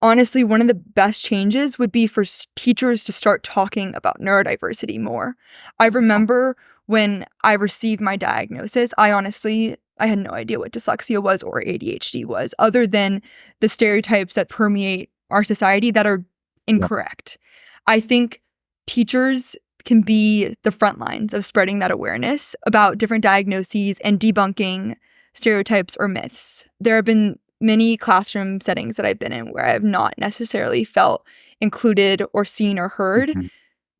honestly, one of the best changes would be for teachers to start talking about neurodiversity more. I remember when I received my diagnosis, I had no idea what dyslexia was or ADHD was, other than the stereotypes that permeate our society that are incorrect. I think teachers can be the front lines of spreading that awareness about different diagnoses and debunking stereotypes or myths. There have been many classroom settings that I've been in where I have not necessarily felt included or seen or heard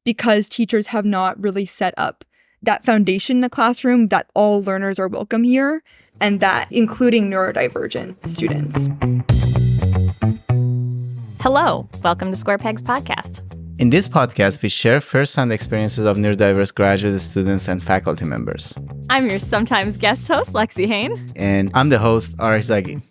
because teachers have not really set up that foundation in the classroom that all learners are welcome here, and that including neurodivergent students. Hello, welcome to Square Peg's podcast. In this podcast, we share first-hand experiences of neurodiverse graduate students and faculty members. I'm your sometimes guest host, Lexi Hain. And I'm the host, Arash Zaghi.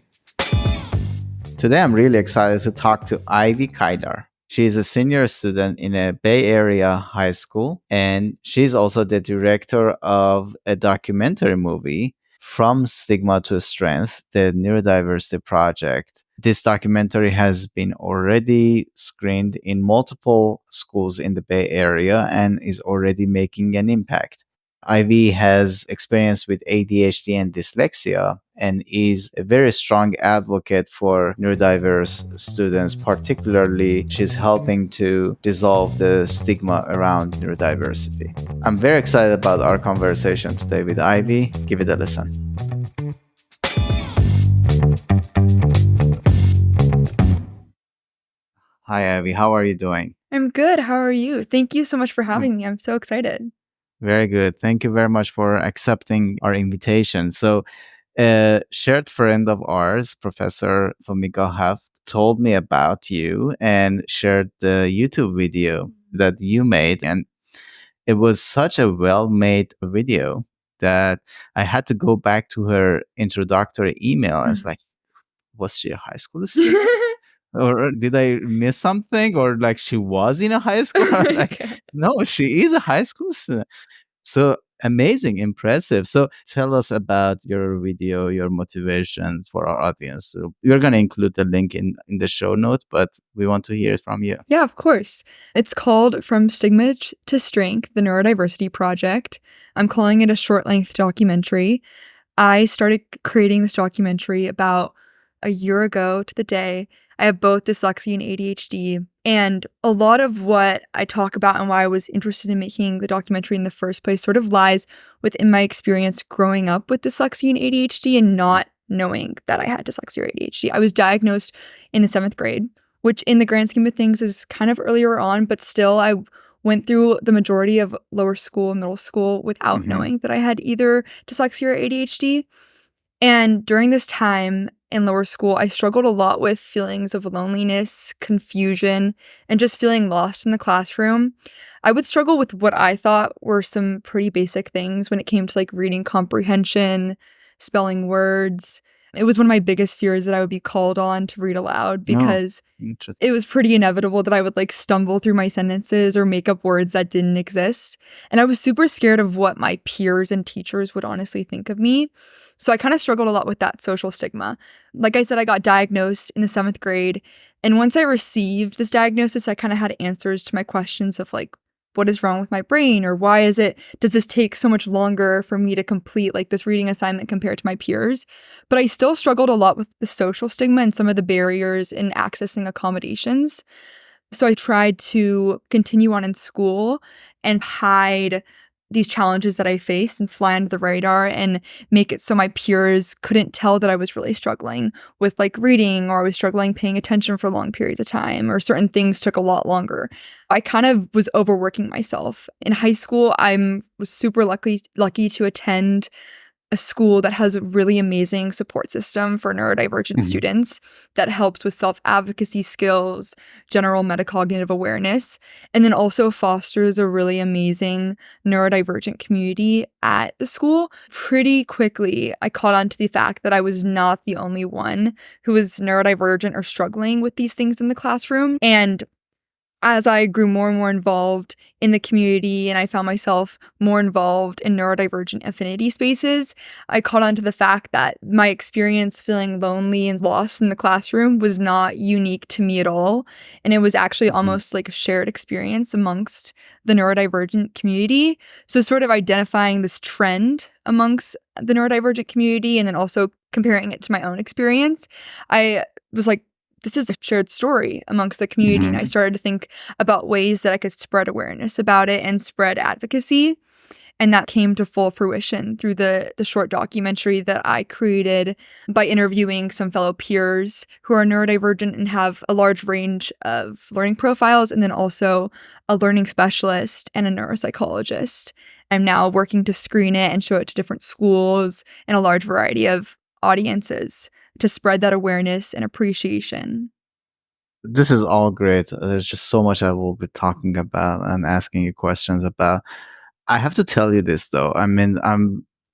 Today, I'm really excited to talk to Ivy Kaidar. She is a senior student in a Bay Area high school, and she's also the director of a documentary movie, From Stigma to Strength, the Neurodiversity Project. This documentary has been already screened in multiple schools in the Bay Area and is already making an impact. Ivy has experience with ADHD and dyslexia and is a very strong advocate for neurodiverse students. Particularly, she's helping to dissolve the stigma around neurodiversity. I'm very excited about our conversation today with Ivy. Give it a listen. Hi, Ivy. How are you doing? I'm good. How are you? Thank you so much for having me. I'm so excited. Very good. Thank you very much for accepting our invitation. So, a shared friend of ours, Professor Fumika Haft, told me about you and shared the YouTube video that you made. And it was such a well-made video that I had to go back to her introductory email. I was like, was she a high school student? Or did I miss something? Or like she was in a high school? Like, no, she is a high school student. So amazing, impressive. So tell us about your video, your motivations for our audience. So we're going to include the link in the show note, but we want to hear it from you. Yeah, of course. It's called From Stigma to Strength, the Neurodiversity Project. I'm calling it a short-length documentary. I started creating this documentary about a year ago to the day. I have both dyslexia and ADHD. And a lot of what I talk about and why I was interested in making the documentary in the first place sort of lies within my experience growing up with dyslexia and ADHD and not knowing that I had dyslexia or ADHD. I was diagnosed in the 7th grade, which in the grand scheme of things is kind of earlier on, but still I went through the majority of lower school and middle school without knowing that I had either dyslexia or ADHD. And during this time in lower school, I struggled a lot with feelings of loneliness, confusion, and just feeling lost in the classroom. I would struggle with what I thought were some pretty basic things when it came to like reading comprehension, spelling words. It was one of my biggest fears that I would be called on to read aloud because it was pretty inevitable that I would like stumble through my sentences or make up words that didn't exist. And I was super scared of what my peers and teachers would honestly think of me. So I kind of struggled a lot with that social stigma. Like I said, I got diagnosed in the 7th grade. And once I received this diagnosis, I kind of had answers to my questions of like, what is wrong with my brain? Or does this take so much longer for me to complete like this reading assignment compared to my peers? But I still struggled a lot with the social stigma and some of the barriers in accessing accommodations. So I tried to continue on in school and hide these challenges that I faced and fly under the radar and make it so my peers couldn't tell that I was really struggling with like reading, or I was struggling paying attention for long periods of time, or certain things took a lot longer. I kind of was overworking myself. In high school, I was super lucky to attend a school that has a really amazing support system for neurodivergent students that helps with self-advocacy skills, general metacognitive awareness, and then also fosters a really amazing neurodivergent community at the school. Pretty quickly, I caught on to the fact that I was not the only one who was neurodivergent or struggling with these things in the classroom. And as I grew more and more involved in the community and I found myself more involved in neurodivergent affinity spaces, I caught on to the fact that my experience feeling lonely and lost in the classroom was not unique to me at all. And it was actually Mhm. almost like a shared experience amongst the neurodivergent community. So sort of identifying this trend amongst the neurodivergent community and then also comparing it to my own experience, I was like, this is a shared story amongst the community. And I Mhm. started to think about ways that I could spread awareness about it and spread advocacy. And that came to full fruition through the short documentary that I created by interviewing some fellow peers who are neurodivergent and have a large range of learning profiles, and then also a learning specialist and a neuropsychologist. I'm now working to screen it and show it to different schools and a large variety of audiences to spread that awareness and appreciation. This is all great. There's just so much I will be talking about and asking you questions about. I have to tell you this though. I mean,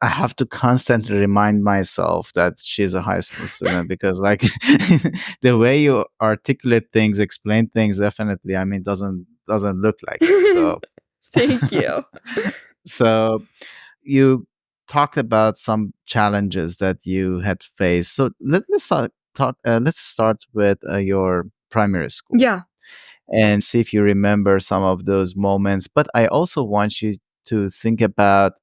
I have to constantly remind myself that she's a high school student because like the way you articulate things, explain things definitely, I mean, doesn't look like it. So Thank you. so you talked about some challenges that you had faced. So let's start with your primary school Yeah. and see if you remember some of those moments. But I also want you to think about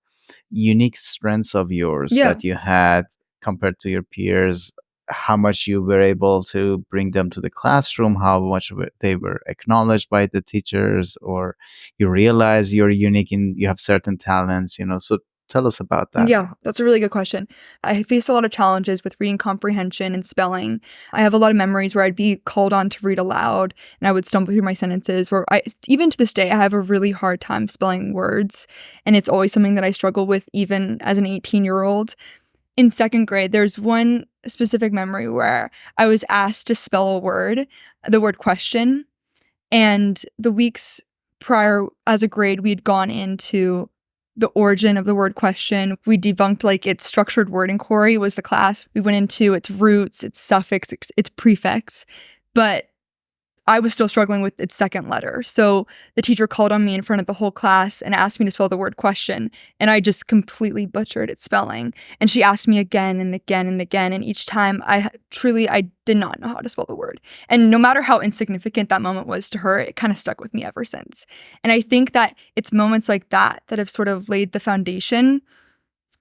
unique strengths of yours Yeah. that you had compared to your peers, how much you were able to bring them to the classroom, how much they were acknowledged by the teachers, or you realize you're unique and you have certain talents, So tell us about that. Yeah, that's a really good question. I faced a lot of challenges with reading comprehension and spelling. I have a lot of memories where I'd be called on to read aloud and I would stumble through my sentences where even to this day, I have a really hard time spelling words. And it's always something that I struggle with even as an 18-year-old. In second grade, there's one specific memory where I was asked to spell the word question. And the weeks prior as a grade, we'd gone into the origin of the word question. We debunked like its structured word inquiry was the class. We went into its roots, its suffix, its prefix. But I was still struggling with its second letter. So the teacher called on me in front of the whole class and asked me to spell the word question. And I just completely butchered its spelling. And she asked me again and again and again. And each time I did not know how to spell the word. And no matter how insignificant that moment was to her, it kind of stuck with me ever since. And I think that it's moments like that that have sort of laid the foundation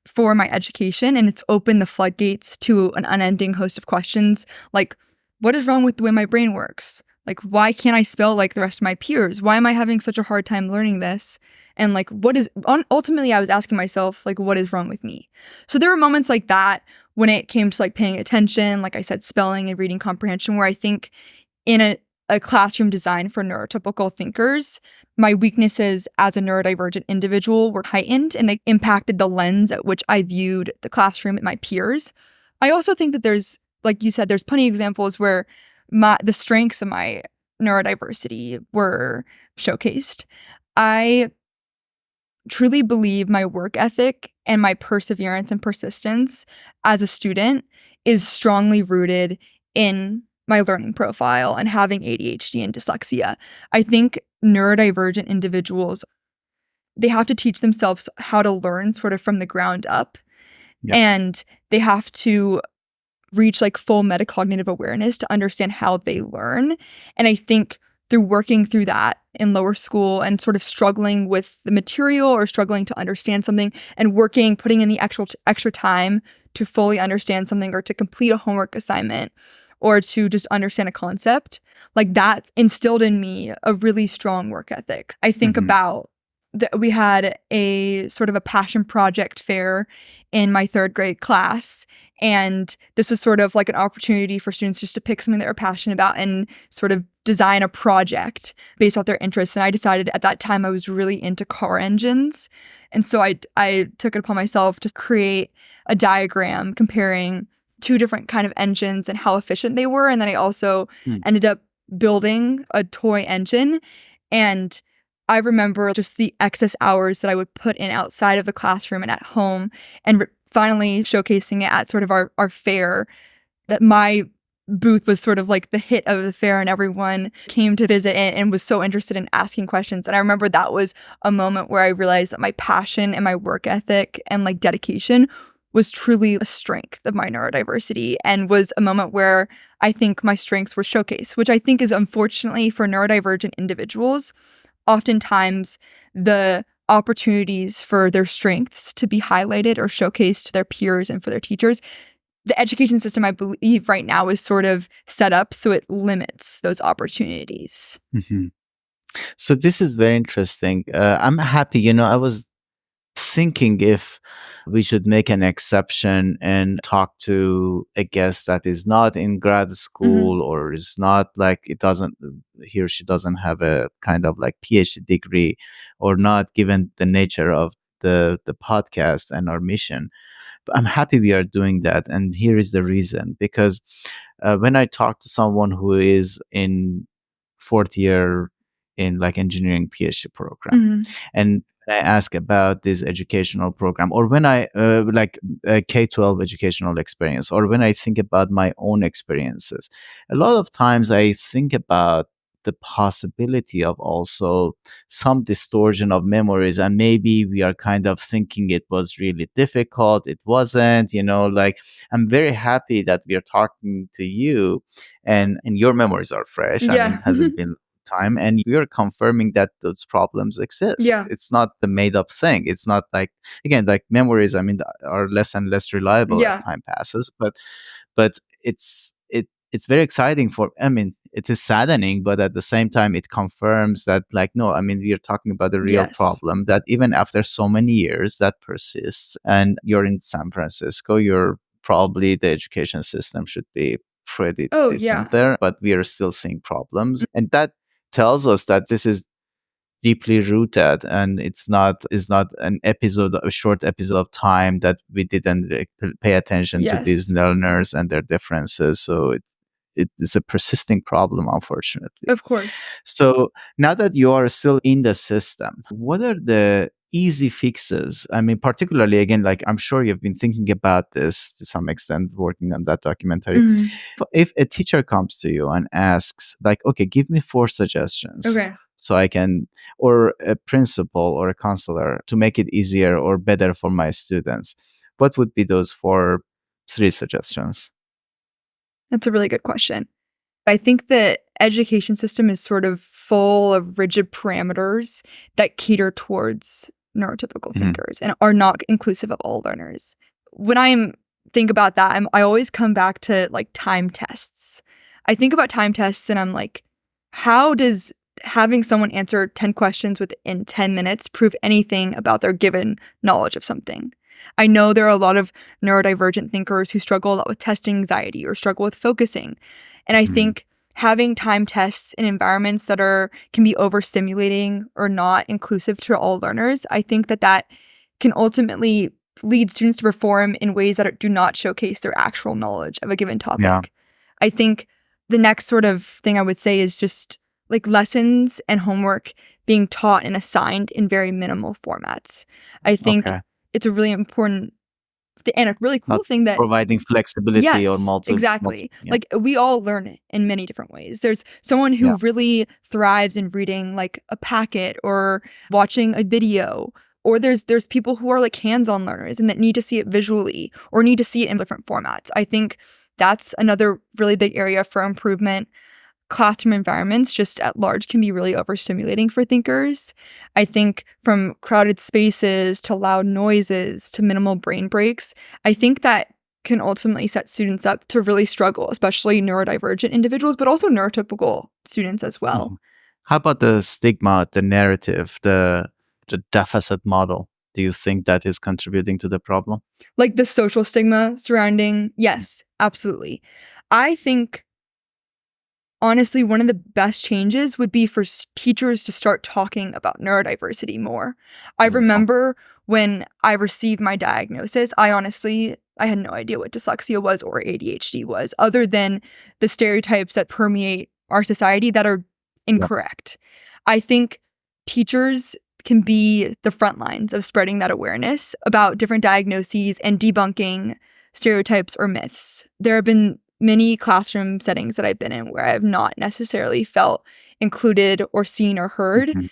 for my education. And it's opened the floodgates to an unending host of questions like, what is wrong with the way my brain works? Like, why can't I spell like the rest of my peers? Why am I having such a hard time learning this? And like, ultimately, I was asking myself, like, what is wrong with me? So there were moments like that when it came to like paying attention, like I said, spelling and reading comprehension, where I think in a classroom designed for neurotypical thinkers, my weaknesses as a neurodivergent individual were heightened and they impacted the lens at which I viewed the classroom and my peers. I also think that there's, like you said, there's plenty of examples where the strengths of my neurodiversity were showcased. I truly believe my work ethic and my perseverance and persistence as a student is strongly rooted in my learning profile and having ADHD and dyslexia. I think neurodivergent individuals, they have to teach themselves how to learn sort of from the ground up. Yeah. And they have to reach like full metacognitive awareness to understand how they learn. And I think through working through that in lower school and sort of struggling with the material or struggling to understand something and putting in the extra time to fully understand something or to complete a homework assignment or to just understand a concept, like that's instilled in me a really strong work ethic. I think about that we had a sort of a passion project fair in my third grade class. And this was sort of like an opportunity for students just to pick something they were passionate about and sort of design a project based off their interests. And I decided at that time I was really into car engines. And so I took it upon myself to create a diagram comparing two different kind of engines and how efficient they were. And then I also ended up building a toy engine. And I remember just the excess hours that I would put in outside of the classroom and at home and finally showcasing it at sort of our fair, that my booth was sort of like the hit of the fair, and everyone came to visit and was so interested in asking questions. And I remember that was a moment where I realized that my passion and my work ethic and like dedication was truly a strength of my neurodiversity, and was a moment where I think my strengths were showcased, which I think is unfortunately for neurodivergent individuals, oftentimes the opportunities for their strengths to be highlighted or showcased to their peers and for their teachers. The education system, I believe, right now is sort of set up so it limits those opportunities. Mm-hmm. So this is very interesting. I'm happy. I was thinking if we should make an exception and talk to a guest that is not in grad school or is not like he or she doesn't have a kind of like PhD degree, or not, given the nature of the podcast and our mission. But I'm happy we are doing that. And here is the reason, because when I talk to someone who is in fourth year in like engineering PhD program, and I ask about this educational program, or when I like K-12 educational experience, or when I think about my own experiences, a lot of times I think about the possibility of also some distortion of memories, and maybe we are kind of thinking it was really difficult. It wasn't, like, I'm very happy that we are talking to you, and your memories are fresh. I mean, it hasn't been time, and you're confirming that those problems exist. It's not the made up thing. It's not like, again, like memories, I mean, are less and less reliable as time passes, but it's very exciting it is saddening, but at the same time it confirms that, like, no, I mean, we are talking about a real problem that even after so many years that persists. And you're in San Francisco, probably the education system should be pretty decent there, but we are still seeing problems. And that tells us that this is deeply rooted, and it's not a short episode of time that we didn't pay attention to these learners and their differences. So it is a persisting problem, unfortunately. Of course. So now that you are still in the system, what are the easy fixes? I mean, particularly, again, like, I'm sure you've been thinking about this to some extent, working on that documentary. If a teacher comes to you and asks, like, okay, give me 4 suggestions. So I can, or a principal or a counselor, to make it easier or better for my students, what would be those 3 suggestions? That's a really good question. I think the education system is sort of full of rigid parameters that cater towards neurotypical thinkers and are not inclusive of all learners. When I think about that, I always come back to like time tests. I think about time tests and I'm like, how does having someone answer 10 questions within 10 minutes prove anything about their given knowledge of something? I know there are a lot of neurodivergent thinkers who struggle a lot with test anxiety or struggle with focusing. And I think having time tests in environments that can be overstimulating or not inclusive to all learners, I think that can ultimately lead students to perform in ways that do not showcase their actual knowledge of a given topic. I think the next sort of thing I would say is just like lessons and homework being taught and assigned in very minimal formats. I think it's a really important and a really cool thing that providing flexibility or exactly. Like, we all learn in many different ways. There's someone who really thrives in reading like a packet or watching a video, or there's people who are like hands-on learners and that need to see it visually or need to see it in different formats. I think that's another really big area for improvement. Classroom environments just at large can be really overstimulating for thinkers. I think from crowded spaces to loud noises to minimal brain breaks, I think that can ultimately set students up to really struggle, especially neurodivergent individuals, but also neurotypical students as well. How about the stigma, the narrative, the deficit model? Do you think that is contributing to the problem? Like the social stigma surrounding, yes, absolutely. I think honestly, one of the best changes would be for teachers to start talking about neurodiversity more. I remember when I received my diagnosis, I had no idea what dyslexia was or ADHD was, other than the stereotypes that permeate our society that are incorrect. I think teachers can be the front lines of spreading that awareness about different diagnoses and debunking stereotypes or myths. There have been many classroom settings that I've been in where I have not necessarily felt included or seen or heard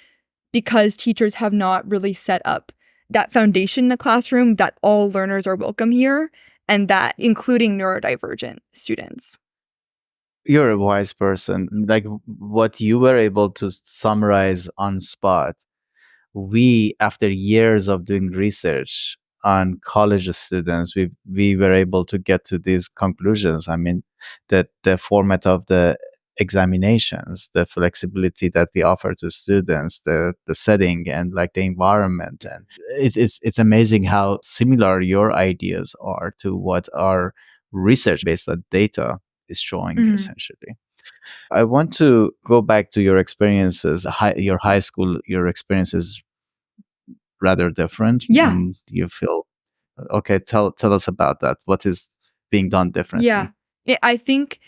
because teachers have not really set up that foundation in the classroom that all learners are welcome here and that including neurodivergent students. You're a wise person. Like what you were able to summarize on spot, we, after years of doing research on college students, we were able to get to these conclusions. I mean, that the format of the examinations, the flexibility that we offer to students, the setting and like the environment, and it's amazing how similar your ideas are to what our research based on data is showing essentially. I want to go back to your experiences, your high school, your experiences rather different. Yeah. And you feel, okay, tell us about that. What is being done differently? Yeah. I think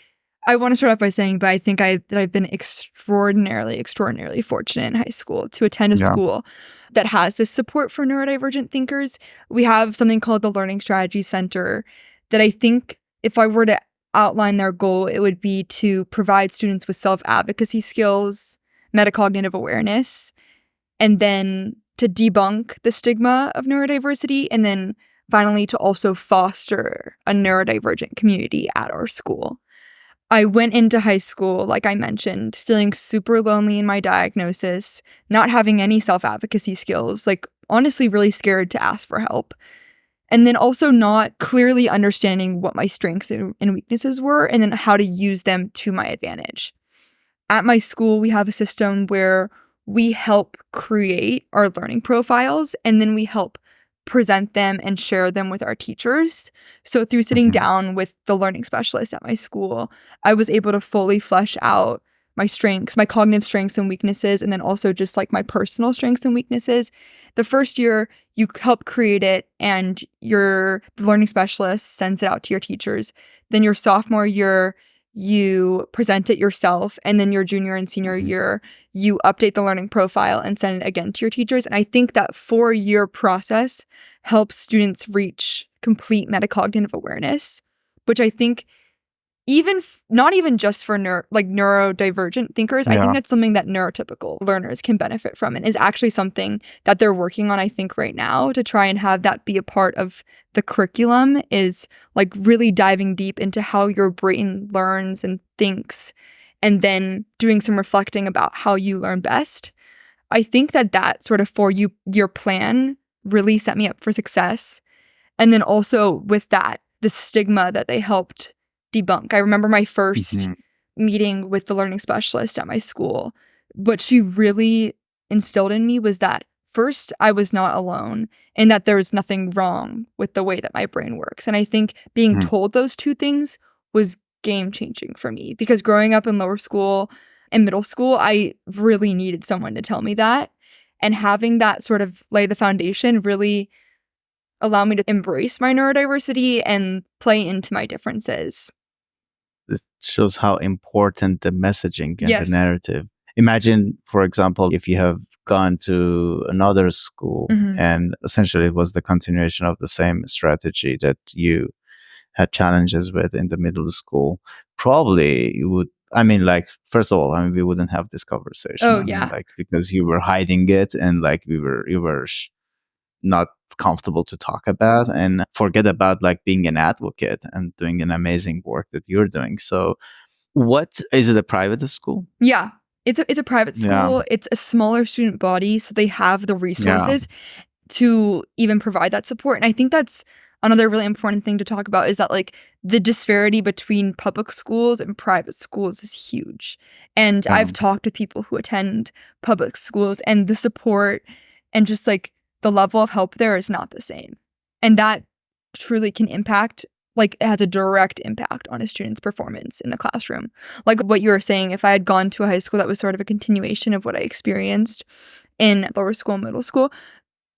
I want to start off by saying, but I think that I've been extraordinarily fortunate in high school to attend a school that has this support for neurodivergent thinkers. We have something called the Learning Strategy Center that I think if I were to outline their goal, it would be to provide students with self-advocacy skills, metacognitive awareness, and then to debunk the stigma of neurodiversity, and then finally to also foster a neurodivergent community at our school. I went into high school, like I mentioned, feeling super lonely in my diagnosis, not having any self-advocacy skills, like honestly really scared to ask for help. And then also not clearly understanding what my strengths and weaknesses were and then how to use them to my advantage. At my school, we have a system where we help create our learning profiles and then we help present them and share them with our teachers. So through sitting down with the learning specialist at my school, I was able to fully flesh out my strengths, my cognitive strengths and weaknesses, and then also just like my personal strengths and weaknesses. The first year, you help create it and the learning specialist sends it out to your teachers. Then your sophomore year, you present it yourself. And then your junior and senior year, you update the learning profile and send it again to your teachers. And I think that 4-year process helps students reach complete metacognitive awareness, which I think not even just for neurodivergent thinkers, I think that's something that neurotypical learners can benefit from and is actually something that they're working on, I think, right now to try and have that be a part of the curriculum is like really diving deep into how your brain learns and thinks and then doing some reflecting about how you learn best. I think that sort of 4-year plan really set me up for success. And then also with that, the stigma that they helped debunk. I remember my first meeting with the learning specialist at my school. What she really instilled in me was that first, I was not alone and that there was nothing wrong with the way that my brain works. And I think being told those two things was game-changing for me because growing up in lower school and middle school, I really needed someone to tell me that. And having that sort of lay the foundation really allowed me to embrace my neurodiversity and play into my differences. It shows how important the messaging and the narrative. Imagine, for example, if you have gone to another school and essentially it was the continuation of the same strategy that you had challenges with in the middle school, probably you would, first of all, we wouldn't have this conversation. Oh, yeah. Because you were hiding it and you were not comfortable to talk about, and forget about being an advocate and doing an amazing work that you're doing. So what is it, a private school? Yeah, it's a private school. It's a smaller student body, so they have the resources to even provide that support. And I think that's another really important thing to talk about is that the disparity between public schools and private schools is huge. And I've talked with people who attend public schools and the support and just the level of help there is not the same. And that truly can impact, it has a direct impact on a student's performance in the classroom. Like what you were saying, if I had gone to a high school that was sort of a continuation of what I experienced in lower school, middle school,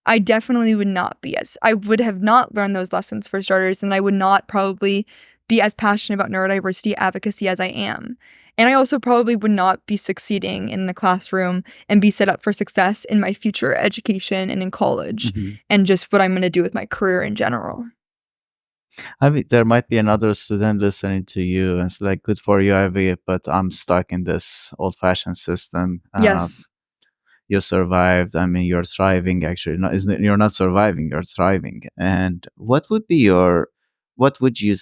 I definitely would not be I would have not learned those lessons for starters, and I would not probably be as passionate about neurodiversity advocacy as I am. And I also probably would not be succeeding in the classroom and be set up for success in my future education and in college and just what I'm going to do with my career in general. I mean, there might be another student listening to you and it's like, good for you, Ivy, but I'm stuck in this old-fashioned system. Yes. You survived. I mean, you're thriving. Actually, not isn't it, you're not surviving. You're thriving. And what would you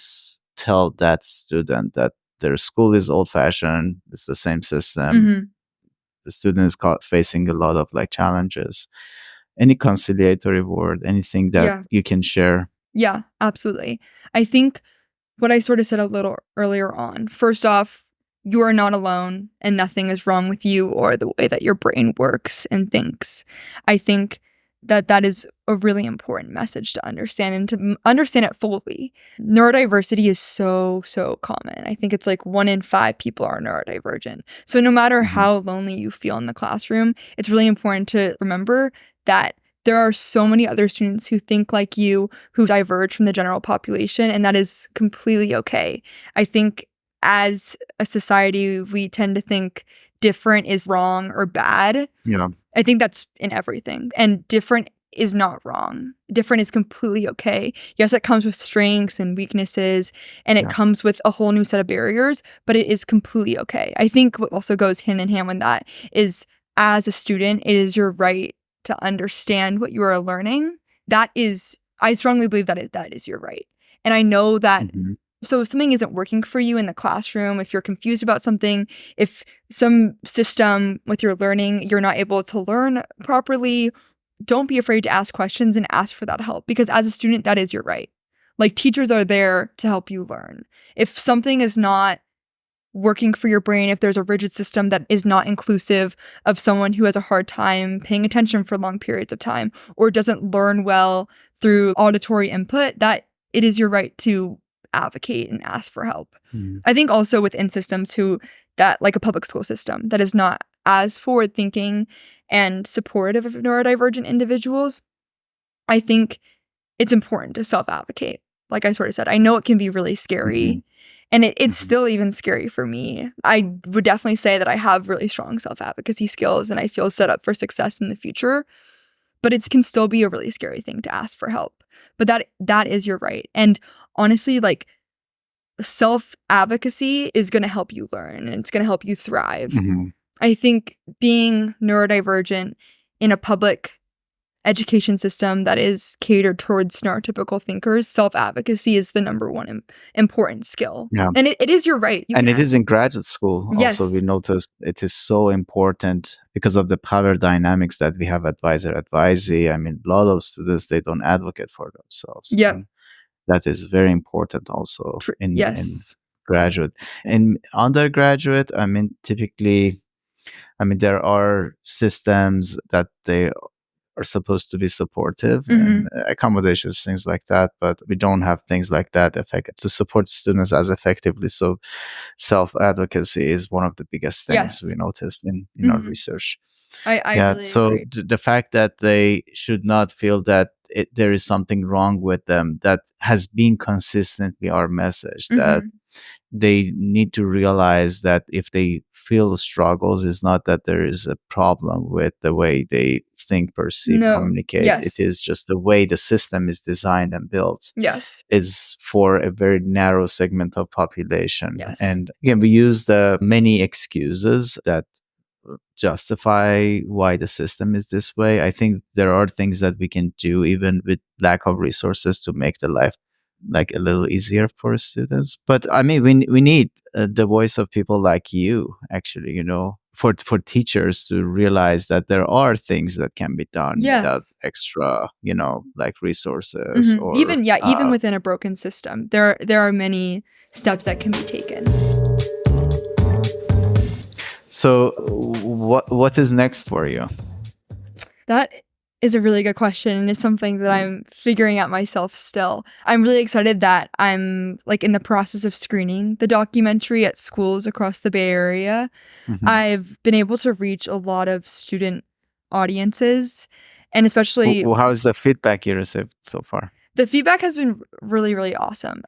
tell that student that their school is old-fashioned? It's the same system. Hmm. The student is facing a lot of like challenges. Any conciliatory word, anything that Yeah. you can share? Yeah, absolutely. I think what I sort of said a little earlier on. First off, you are not alone and nothing is wrong with you or the way that your brain works and thinks. I think that that is a really important message to understand and to understand it fully. Neurodiversity is so, so common. I think it's like 1 in 5 people are neurodivergent. So no matter Mhm. how lonely you feel in the classroom, it's really important to remember that there are so many other students who think like you, who diverge from the general population, and that is completely okay. I think as a society, we tend to think different is wrong or bad. Yeah. I think that's in everything. And different is not wrong. Different is completely okay. Yes, it comes with strengths and weaknesses, and it Yeah. comes with a whole new set of barriers, but it is completely okay. I think what also goes hand in hand with that is, as a student, it is your right to understand what you are learning. I strongly believe that is your right. And I know that, Mhm. so if something isn't working for you in the classroom, if you're confused about something, if some system with your learning, you're not able to learn properly, don't be afraid to ask questions and ask for that help, because as a student, that is your right. Like, teachers are there to help you learn. If something is not working for your brain, if there's a rigid system that is not inclusive of someone who has a hard time paying attention for long periods of time or doesn't learn well through auditory input, that it is your right to advocate and ask for help. Mhm. I think also within systems that like a public school system that is not as forward thinking and supportive of neurodivergent individuals, I think it's important to self-advocate. Like I sort of said, I know it can be really scary. Mhm. And it's Mhm. still even scary for me. I would definitely say that I have really strong self-advocacy skills and I feel set up for success in the future. But it can still be a really scary thing to ask for help. But that is your right. And honestly, like, self-advocacy is going to help you learn and it's going to help you thrive. Mhm. I think being neurodivergent in a public education system that is catered towards neurotypical thinkers, self-advocacy is the number one important skill. Yeah. And it is your right. You And can it is ask. in graduate school. Also, Yes. we noticed it is so important because of the power dynamics that we have advisor advisee. I mean, a lot of students, they don't advocate for themselves. Yep. And that is very important also in Yes. graduate. In undergraduate, I mean, typically, I mean, there are systems that they are supposed to be supportive Mhm. and accommodations, things like that. But we don't have things like that to support students as effectively. So self-advocacy is one of the biggest things we Yes. noticed in our Mhm. research. I Yeah. really So agree. the fact that they should not feel that there is something wrong with them, that has been consistently our message, that Mhm. they need to realize that if they feel struggles, it's not that there is a problem with the way they think, perceive, No. communicate. It Yes. is just the way the system is designed and built Yes. is for a very narrow segment of population. Yes. And again, we use the many excuses that justify why the system is this way. I think there are things that we can do even with lack of resources to make the life like a little easier for students. But I mean, we need the voice of people like you, actually, for teachers to realize that there are things that can be done Yeah. without extra, like resources Mhm. or Even within a broken system, there are many steps that can be taken. so what is next for you? That is a really good question, and it's something that I'm figuring out myself still. I'm really excited that I'm like in the process of screening the documentary at schools across the Bay Area. Mhm. I've been able to reach a lot of student audiences, and especially How is the feedback you received so far? the feedback has been really, really awesome.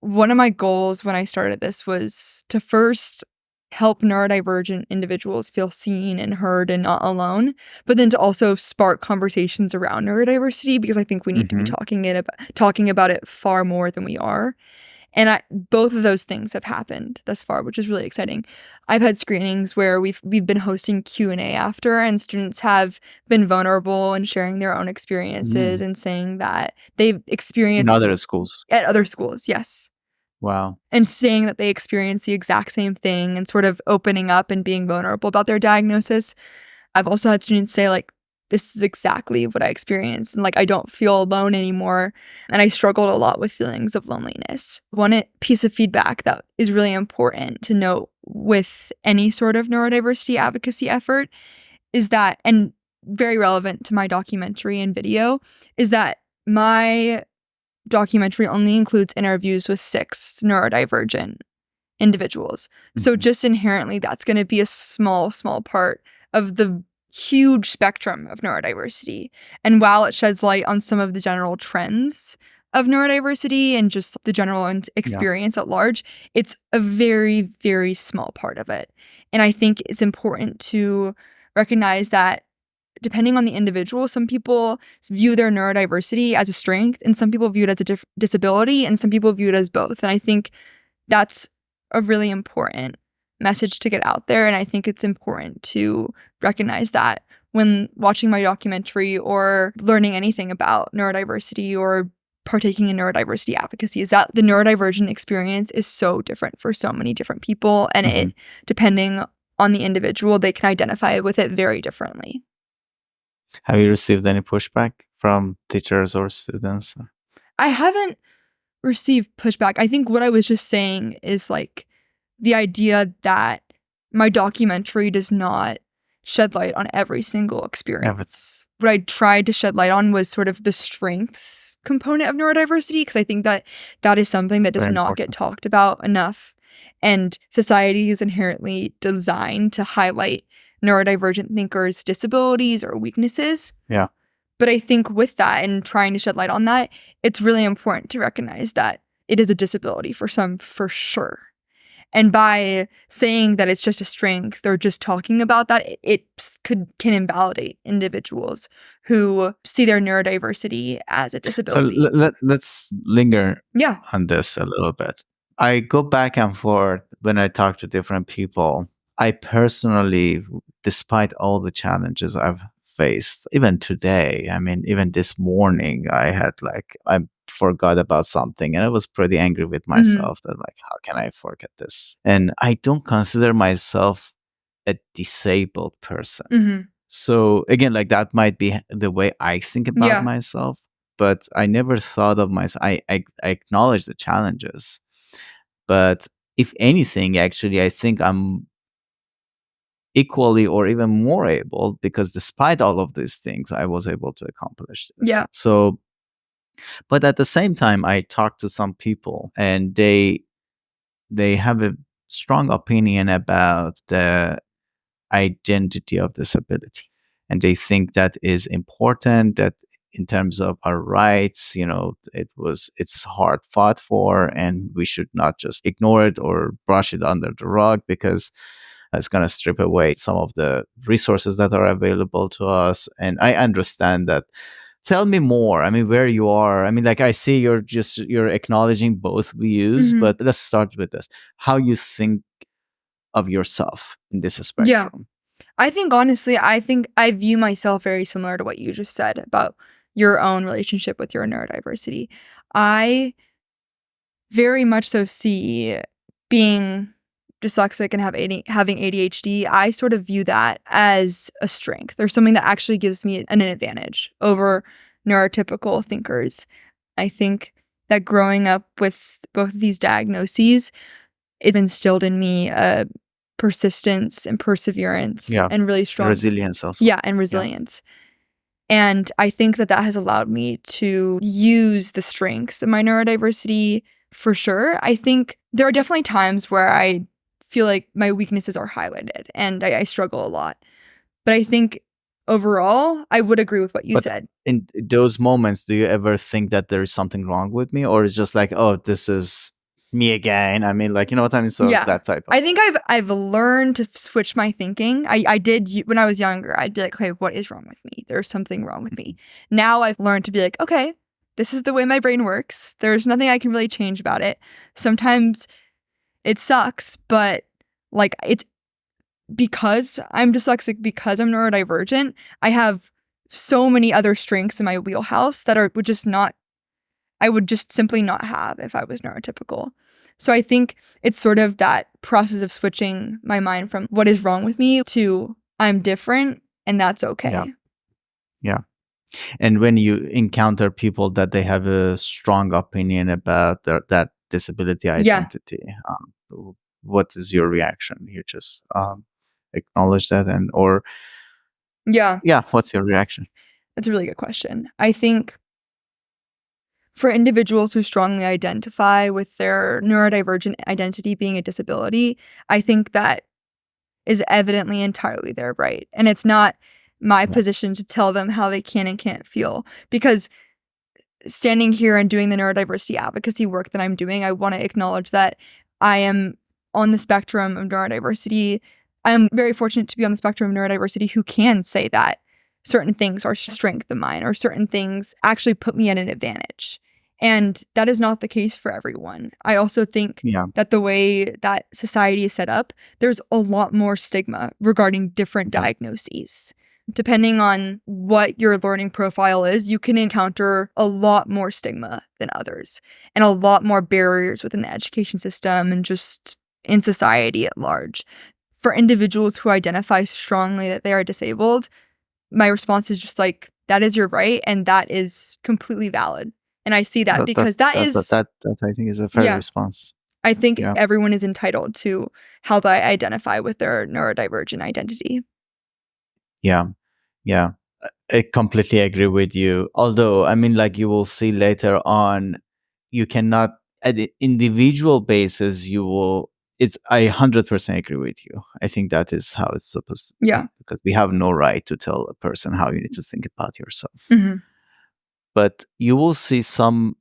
One of my goals when I started this was to first help neurodivergent individuals feel seen and heard and not alone, but then to also spark conversations around neurodiversity, because I think we need to be talking about it far more than we are. And both of those things have happened thus far, which is really exciting. I've had screenings where we've been hosting Q&A after, and students have been vulnerable and sharing their own experiences and saying that they've experienced in other schools. At other schools, yes. Wow. And saying that they experienced the exact same thing and sort of opening up and being vulnerable about their diagnosis. I've also had students say, like, this is exactly what I experienced, and like I don't feel alone anymore, and I struggled a lot with feelings of loneliness. One piece of feedback that is really important to note with any sort of neurodiversity advocacy effort is that, and very relevant to my documentary and video, is that my documentary only includes interviews with 6 neurodivergent individuals. So just inherently, that's going to be a small part of the huge spectrum of neurodiversity. And while it sheds light on some of the general trends of neurodiversity and just the general experience at large, it's a very, very small part of it. And I think it's important to recognize that depending on the individual, some people view their neurodiversity as a strength, and some people view it as a disability, and some people view it as both. And I think that's a really important message to get out there. And I think it's important to recognize that when watching my documentary or learning anything about neurodiversity or partaking in neurodiversity advocacy, is that the neurodivergent experience is so different for so many different people. And it, depending on the individual, they can identify with it very differently. Have you received any pushback from teachers or students? I haven't received pushback. I think what I was just saying is like the idea that my documentary does not shed light on every single experience. What I tried to shed light on was sort of the strengths component of neurodiversity, because I think that that is something that does not get talked about enough. And society is inherently designed to highlight neurodivergent thinkers' disabilities or weaknesses. Yeah. But I think with that and trying to shed light on that, it's really important to recognize that it is a disability for some, for sure. And by saying that it's just a strength or just talking about that, it can invalidate individuals who see their neurodiversity as a disability. So let's linger Yeah. on this a little bit. I go back and forth when I talk to different people. I personally, despite all the challenges I've faced, even today, I mean, even this morning, I forgot about something and I was pretty angry with myself that like, how can I forget this? And I don't consider myself a disabled person. So again, like that might be the way I think about myself, but I never thought of myself. I acknowledge the challenges, but if anything, actually, I think I'm equally or even more able, because despite all of these things, I was able to accomplish this. Yeah. So, but at the same time, I talk to some people and they have a strong opinion about the identity of disability. And they think that is important, that in terms of our rights, you know, it's hard fought for, and we should not just ignore it or brush it under the rug, because it's going to strip away some of the resources that are available to us. And I understand that. Tell me more. I mean, where you are. I mean, like I see you're acknowledging both views, but let's start with this. How you think of yourself in this spectrum? Yeah. I think honestly, I view myself very similar to what you just said about your own relationship with your neurodiversity. I very much so see being dyslexic and having ADHD, I sort of view that as a strength or something that actually gives me an advantage over neurotypical thinkers. I think that growing up with both of these diagnoses, it instilled in me a persistence and perseverance and really strong resilience also. Yeah, and resilience. And I think that has allowed me to use the strengths of my neurodiversity for sure. I think there are definitely times where I feel like my weaknesses are highlighted and I struggle a lot. But I think overall, I would agree with what you said. In those moments, do you ever think that there is something wrong with me? Or it's just like, oh, this is me again. I mean, like, you know what I mean? So Yeah. that type of. I think I've learned to switch my thinking. I did when I was younger. I'd be like, okay, what is wrong with me? There's something wrong with me. Now I've learned to be like, okay, this is the way my brain works. There's nothing I can really change about it. Sometimes it sucks, but like it's because I'm dyslexic, because I'm neurodivergent, I have so many other strengths in my wheelhouse that I would just simply not have if I was neurotypical. So I think it's sort of that process of switching my mind from what is wrong with me to I'm different and that's okay. Yeah. And when you encounter people that they have a strong opinion about that disability identity, what is your reaction? You just acknowledge that what's your reaction? That's a really good question. I think for individuals who strongly identify with their neurodivergent identity being a disability, I think that is evidently entirely their right. And it's not my position to tell them how they can and can't feel. Because standing here and doing the neurodiversity advocacy work that I'm doing, I want to acknowledge that I am on the spectrum of neurodiversity. I'm very fortunate to be on the spectrum of neurodiversity who can say that certain things are strength of mine or certain things actually put me at an advantage. And that is not the case for everyone. I also think that the way that society is set up, there's a lot more stigma regarding different diagnoses. Depending on what your learning profile is, you can encounter a lot more stigma than others and a lot more barriers within the education system and just in society at large. For individuals who identify strongly that they are disabled, my response is just like, that is your right and that is completely valid. And I see that because that I think is a fair response. I think everyone is entitled to how they identify with their neurodivergent identity. Yeah. I completely agree with you. Although, I mean, like you will see later on, you cannot, at the individual basis, I 100% agree with you. I think that is how it's supposed to be. Because we have no right to tell a person how you need to think about yourself. Mm-hmm. But you will see some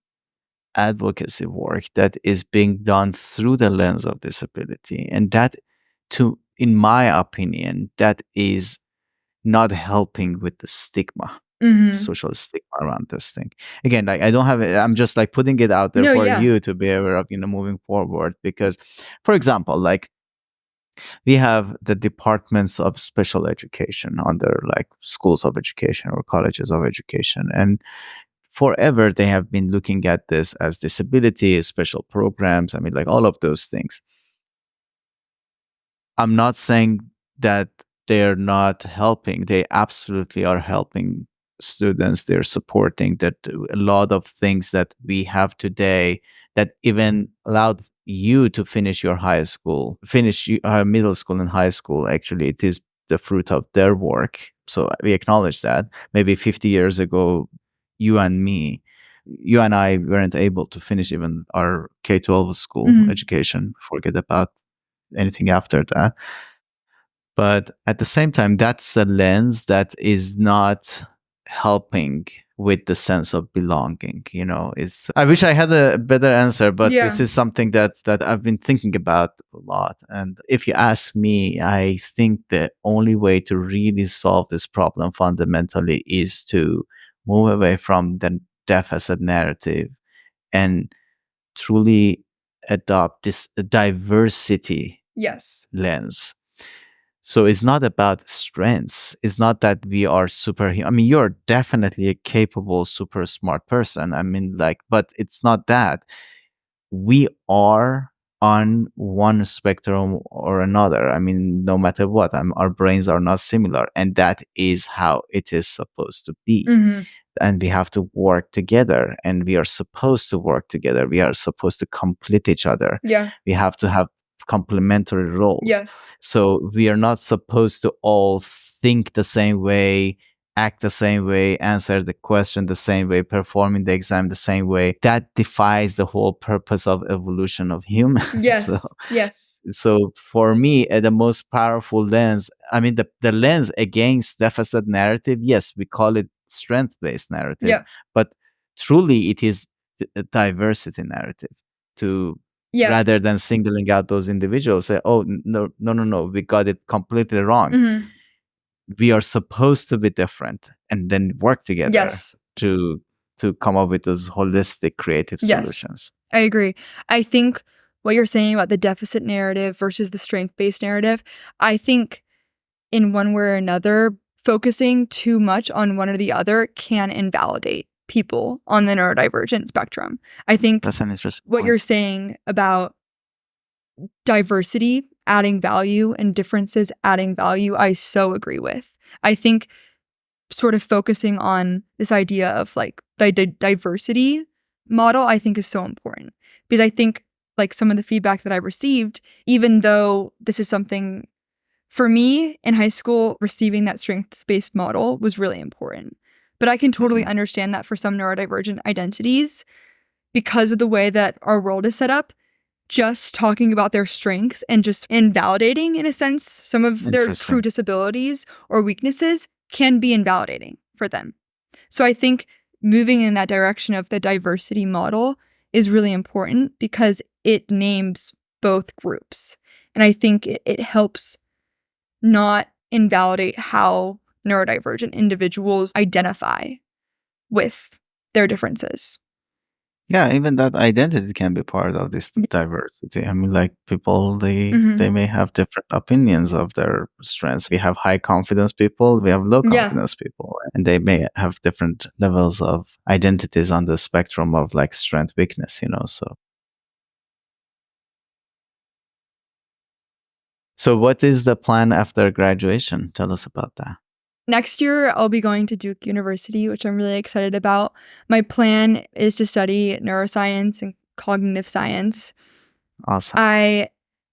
advocacy work that is being done through the lens of disability. And that, in my opinion, that is not helping with the stigma, social stigma around this thing. Again, like I don't have it. I'm just like putting it out there you to be aware of, moving forward. Because, for example, like we have the departments of special education under like schools of education or colleges of education. And forever, they have been looking at this as disability, special programs. I mean, like all of those things. I'm not saying that they're not helping. They absolutely are helping students. They're supporting that a lot of things that we have today that even allowed you to finish your middle school and high school. Actually, it is the fruit of their work. So we acknowledge that. Maybe 50 years ago, you and I weren't able to finish even our K-12 school education. Forget about anything after that. But at the same time, that's a lens that is not helping with the sense of belonging. I wish I had a better answer, but this is something that I've been thinking about a lot. And if you ask me, I think the only way to really solve this problem fundamentally is to move away from the deficit narrative and truly adopt this diversity lens. So it's not about strengths. It's not that we are superhuman. I mean, you're definitely a capable, super smart person. I mean, but it's not that. We are on one spectrum or another. I mean, no matter what, our brains are not similar. And that is how it is supposed to be. And we have to work together, and we are supposed to work together. We are supposed to complete each other. We have to have complementary roles. So we are not supposed to all think the same way, act the same way, answer the question the same way, performing the exam the same way. That defies the whole purpose of evolution of humans. So for me, the most powerful lens, I mean, the lens against deficit narrative, yes, we call it strength-based narrative, but truly it is a diversity narrative to Yeah. rather than singling out those individuals. Say, oh, no, we got it completely wrong. Mhm. We are supposed to be different, and then work together Yes. to come up with those holistic creative Yes. solutions. I agree. I think what you're saying about the deficit narrative versus the strength-based narrative, I think in one way or another, focusing too much on one or the other can invalidate people on the neurodivergent spectrum. I think That's an interesting what point. you're saying about diversity adding value and differences adding value, I so agree with. I think sort of focusing on this idea of like the diversity model, I think is so important, because I think like some of the feedback that I received, even though this is something for me in high school, receiving that strengths-based model was really important. But I can totally understand that for some neurodivergent identities, because of the way that our world is set up, just talking about their strengths and just invalidating, in a sense, some of their Interesting. true disabilities or weaknesses can be invalidating for them. So I think moving in that direction of the diversity model is really important because it names both groups. And I think it helps not invalidate how neurodivergent individuals identify with their differences. Yeah, even that identity can be part of this diversity. I mean, like people, they may have different opinions of their strengths. We have high confidence people, we have low Yeah. confidence people, and they may have different levels of identities on the spectrum of like strength, weakness, So what is the plan after graduation? Tell us about that. Next year, I'll be going to Duke University, which I'm really excited about. My plan is to study neuroscience and cognitive science. Awesome. I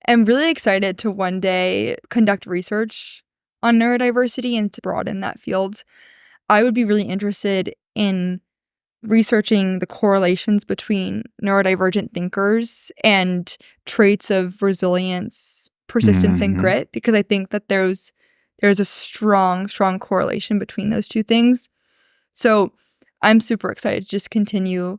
am really excited to one day conduct research on neurodiversity and to broaden that field. I would be really interested in researching the correlations between neurodivergent thinkers and traits of resilience, persistence, and grit, because I think that there's a strong correlation between those two things. So I'm super excited to just continue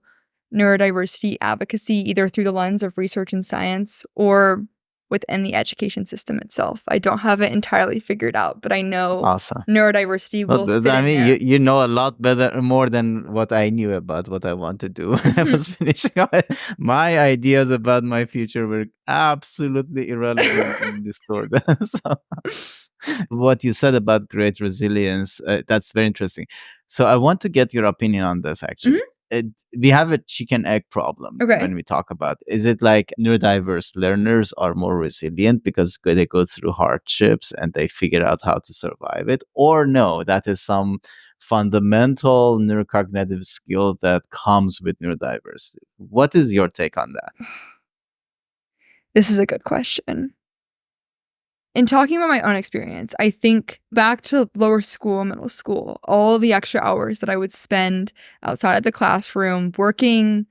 neurodiversity advocacy either through the lens of research and science or within the education system itself. I don't have it entirely figured out, but I know Awesome. neurodiversity will fit I in mean, there. you know a lot better, more than what I knew about what I want to do when I was finishing up. My ideas about my future were absolutely irrelevant and distorted. So, what you said about great resilience, that's very interesting. So I want to get your opinion on this, actually. We have a chicken egg problem when we talk about, is it like neurodiverse learners are more resilient because they go through hardships and they figure out how to survive it, or no, that is some fundamental neurocognitive skill that comes with neurodiversity? What is your take on that? This is a good question. In talking about my own experience, I think back to lower school, middle school, all the extra hours that I would spend outside of the classroom working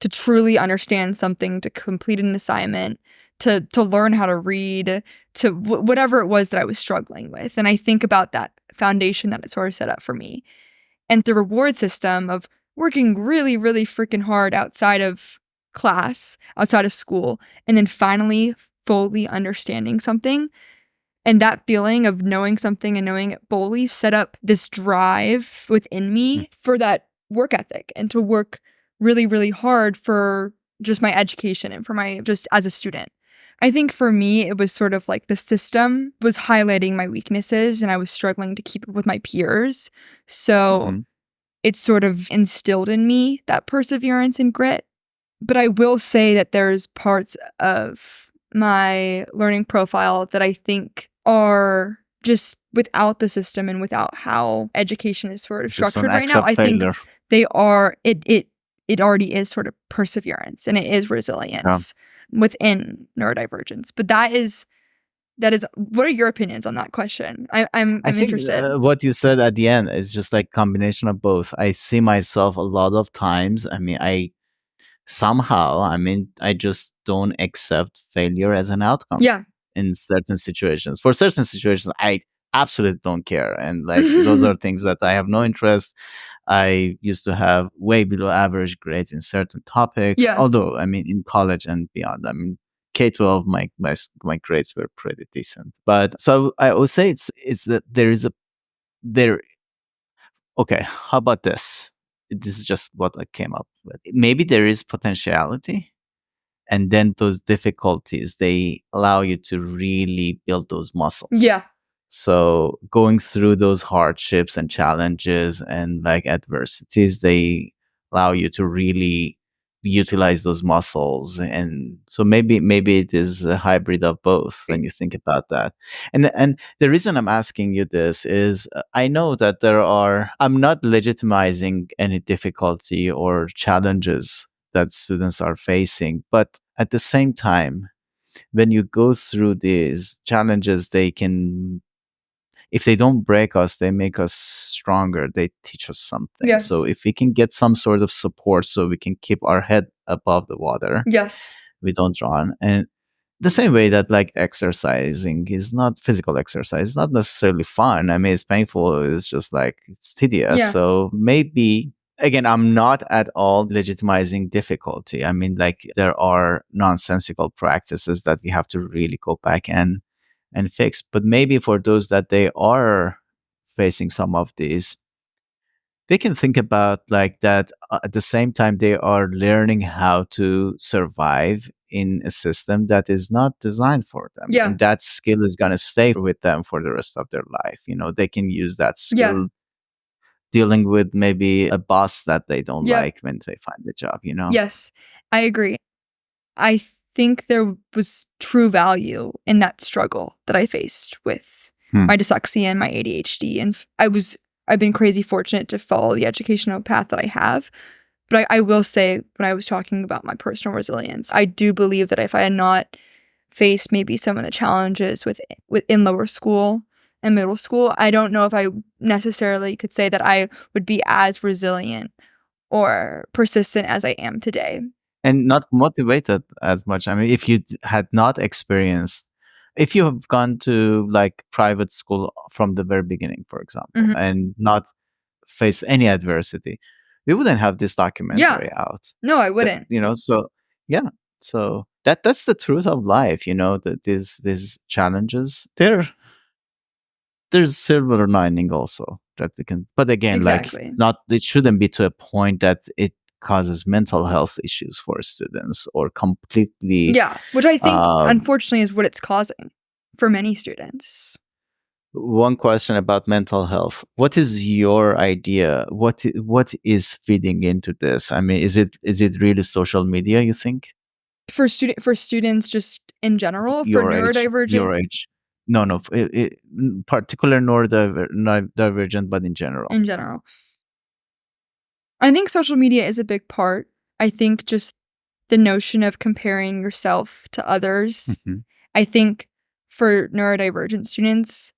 to truly understand something, to complete an assignment, to learn how to read, to whatever it was that I was struggling with. And I think about that foundation that it sort of set up for me. And the reward system of working really, really freaking hard outside of class, outside of school, and then finally fully understanding something. And that feeling of knowing something and knowing it fully set up this drive within me for that work ethic and to work really, really hard for just my education and for my just as a student. I think for me, it was sort of like the system was highlighting my weaknesses and I was struggling to keep up with my peers. So it sort of instilled in me that perseverance and grit. But I will say that there's parts of my learning profile that I think are just without the system and without how education is sort of structured right now. I think they are, it already is sort of perseverance and it is resilience within neurodivergence. But that is, what are your opinions on that question? I'm think interested. What you said at the end is just like combination of both. I see myself a lot of times. I mean, I just don't accept failure as an outcome. Yeah. In certain situations. For certain situations, I absolutely don't care. And like those are things that I have no interest. I used to have way below average grades in certain topics, Yeah. although I mean in college and beyond. I mean K-12 my grades were pretty decent. But so I would say it's that there okay, how about this? This is just what I came up with. Maybe there is potentiality, and then those difficulties, they allow you to really build those muscles. Yeah. So going through those hardships and challenges and like adversities, they allow you to really utilize those muscles. And so maybe it is a hybrid of both when you think about that. And the reason I'm asking you this is I know that I'm not legitimizing any difficulty or challenges that students are facing, but at the same time, when you go through these challenges, if they don't break us, they make us stronger. They teach us something. Yes. So if we can get some sort of support so we can keep our head above the water, Yes. we don't drown. And the same way that like exercising is not physical exercise, it's not necessarily fun. I mean, it's painful. It's just like, it's tedious. Yeah. So maybe, again, I'm not at all legitimizing difficulty. I mean, like there are nonsensical practices that we have to really go back and fix. But maybe for those that they are facing some of these, they can think about like that at the same time they are learning how to survive in a system that is not designed for them. Yeah. And that skill is going to stay with them for the rest of their life. You know, they can use that skill dealing with maybe a boss that they don't like when they find a job, you know? Yes, I agree. I think there was true value in that struggle that I faced with my dyslexia and my ADHD. And I've been crazy fortunate to follow the educational path that I have. But I will say, when I was talking about my personal resilience, I do believe that if I had not faced maybe some of the challenges within lower school and middle school, I don't know if I necessarily could say that I would be as resilient or persistent as I am today. And not motivated as much. I mean, if you had not experienced, if you have gone to like private school from the very beginning, for example, and not faced any adversity, we wouldn't have this documentary out. No, I wouldn't. So yeah. So that's the truth of life, that these challenges, there's silver lining also that we can, but again, Exactly. it shouldn't be to a point that it causes mental health issues for students or completely. Yeah, which I think, unfortunately, is what it's causing for many students. One question about mental health. What is your idea? What is feeding into this? I mean, is it really social media, you think? For students just in general? Your for neurodivergent? Your age. No, particular neurodivergent, but in general. In general. I think social media is a big part. I think just the notion of comparing yourself to others. I think for neurodivergent students,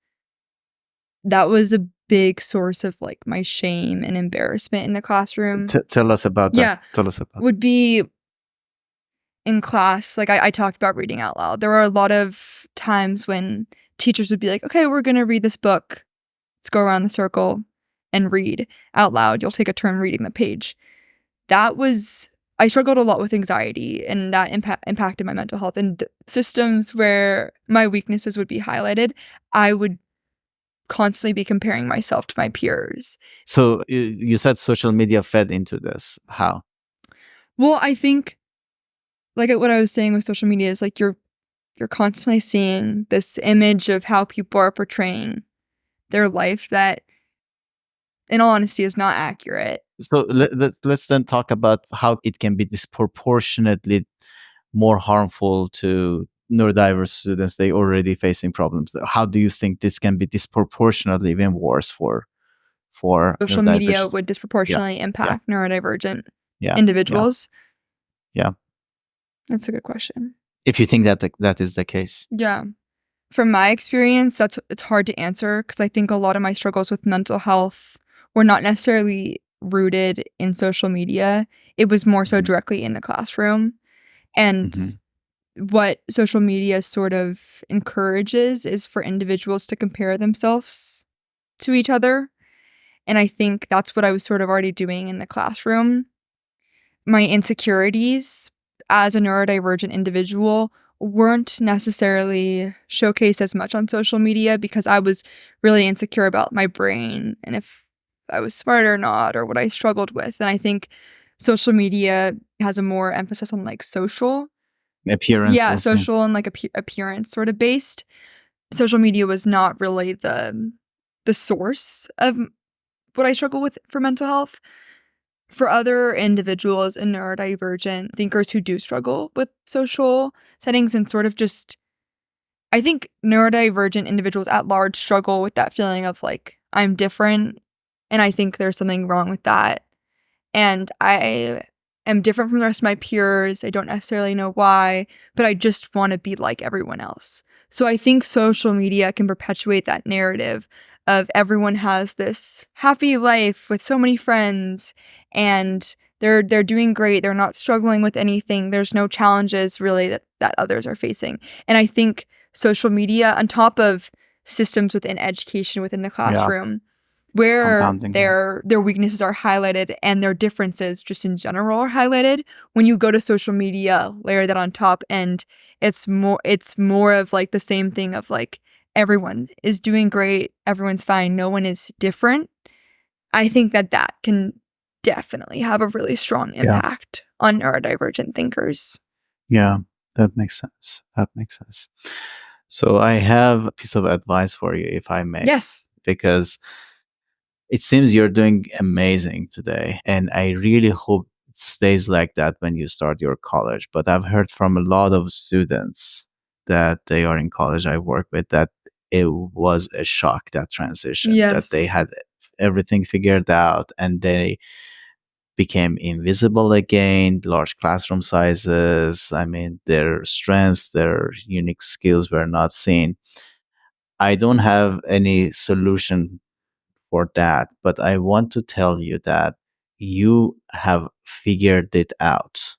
that was a big source of like my shame and embarrassment in the classroom. Tell us about that. Yeah. Tell us about would be in class, like I talked about reading out loud. There were a lot of times when teachers would be like, okay, we're going to read this book. Let's go around the circle and read out loud. You'll take a turn reading the page. I struggled a lot with anxiety, and that impacted my mental health. And the systems where my weaknesses would be highlighted, I would constantly be comparing myself to my peers. So you said social media fed into this. How? Well, I think like what I was saying with social media is like you're constantly seeing this image of how people are portraying their life that, in all honesty, is not accurate. So let's then talk about how it can be disproportionately more harmful to neurodiverse students. They already facing problems. How do you think this can be disproportionately even worse for social media would disproportionately impact neurodivergent individuals? Yeah. That's a good question. If you think that is the case. Yeah. From my experience, it's hard to answer because I think a lot of my struggles with mental health were not necessarily rooted in social media. It was more so directly in the classroom. And what social media sort of encourages is for individuals to compare themselves to each other. And I think that's what I was sort of already doing in the classroom. My insecurities as a neurodivergent individual weren't necessarily showcased as much on social media because I was really insecure about my brain and if I was smart or not or what I struggled with. And I think social media has a more emphasis on like social. Appearances. Yeah, social and like appearance sort of based. Social media was not really the source of what I struggle with for mental health. For other individuals and neurodivergent thinkers who do struggle with social settings and sort of just, I think neurodivergent individuals at large struggle with that feeling of like, I'm different. And I think there's something wrong with that. And I am different from the rest of my peers. I don't necessarily know why, but I just want to be like everyone else. So I think social media can perpetuate that narrative of everyone has this happy life with so many friends and they're doing great. They're not struggling with anything. There's no challenges really that others are facing. And I think social media on top of systems within education within the classroom where their weaknesses are highlighted and their differences just in general are highlighted. When you go to social media, layer that on top and it's more of like the same thing of like everyone is doing great, everyone's fine, no one is different. I think that can definitely have a really strong impact on neurodivergent thinkers. Yeah, that makes sense. So I have a piece of advice for you, if I may. Yes. Because it seems you're doing amazing today. And I really hope it stays like that when you start your college. But I've heard from a lot of students that they are in college I work with that it was a shock, that transition, that they had everything figured out and they became invisible again, large classroom sizes. I mean, their strengths, their unique skills were not seen. I don't have any solution for that, but I want to tell you that you have figured it out.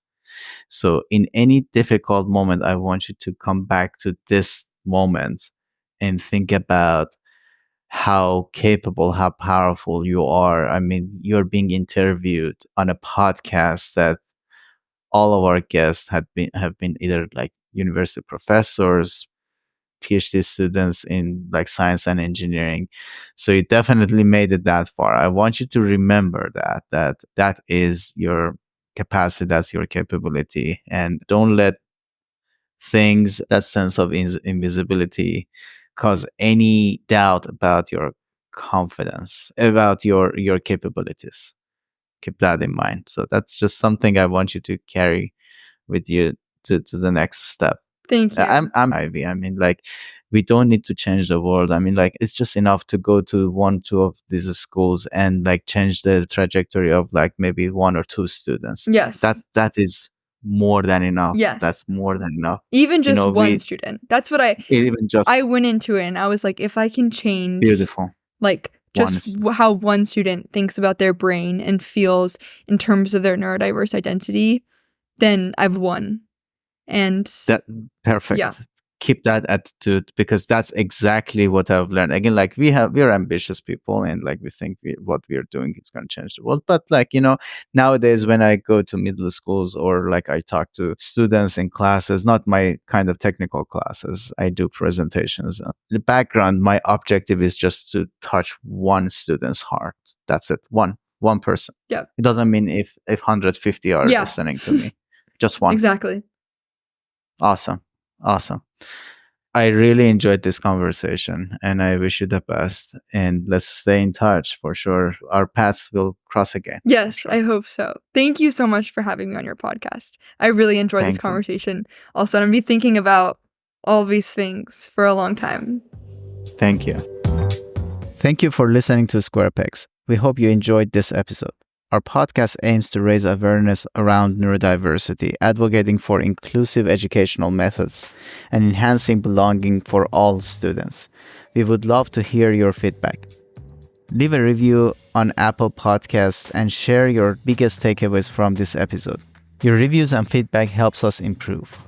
So in any difficult moment, I want you to come back to this moment and think about how capable, how powerful you are. I mean, you're being interviewed on a podcast that all of our guests have been either like university professors, PhD students in like science and engineering. So you definitely made it that far. I want you to remember that is your capacity, that's your capability, and don't let things, that sense of invisibility, cause any doubt about your confidence, about your capabilities. Keep that in mind. So that's just something I want you to carry with you to the next step. Thank you. I'm Ivy. I mean, like, we don't need to change the world. I mean, like, it's just enough to go to 1-2 of these schools and like change the trajectory of like maybe 1 or 2 students. Yes. That is more than enough. Yes. That's more than enough. Even just one student. That's what I went into it and I was like, if I can change beautiful, like just how one student thinks about their brain and feels in terms of their neurodiverse identity, then I've won. And that perfect. Yeah. Keep that attitude, because that's exactly what I've learned. Again, like we're ambitious people and like we think what we're doing is going to change the world. But like, you know, nowadays when I go to middle schools or like I talk to students in classes, not my kind of technical classes, I do presentations. In the background, my objective is just to touch one student's heart. That's it. One person. Yeah. It doesn't mean if 150 are listening to me. Just one. Exactly. Awesome. I really enjoyed this conversation and I wish you the best, and let's stay in touch for sure. Our paths will cross again. Yes, sure. I hope so. Thank you so much for having me on your podcast. I really enjoyed this conversation. Also, I'm going to be thinking about all these things for a long time. Thank you. Thank you for listening to Square Pegs. We hope you enjoyed this episode. Our podcast aims to raise awareness around neurodiversity, advocating for inclusive educational methods, and enhancing belonging for all students. We would love to hear your feedback. Leave a review on Apple Podcasts and share your biggest takeaways from this episode. Your reviews and feedback helps us improve.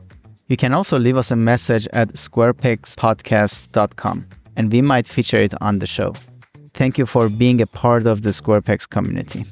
You can also leave us a message at squarepegspodcast.com, and we might feature it on the show. Thank you for being a part of the SquarePegs community.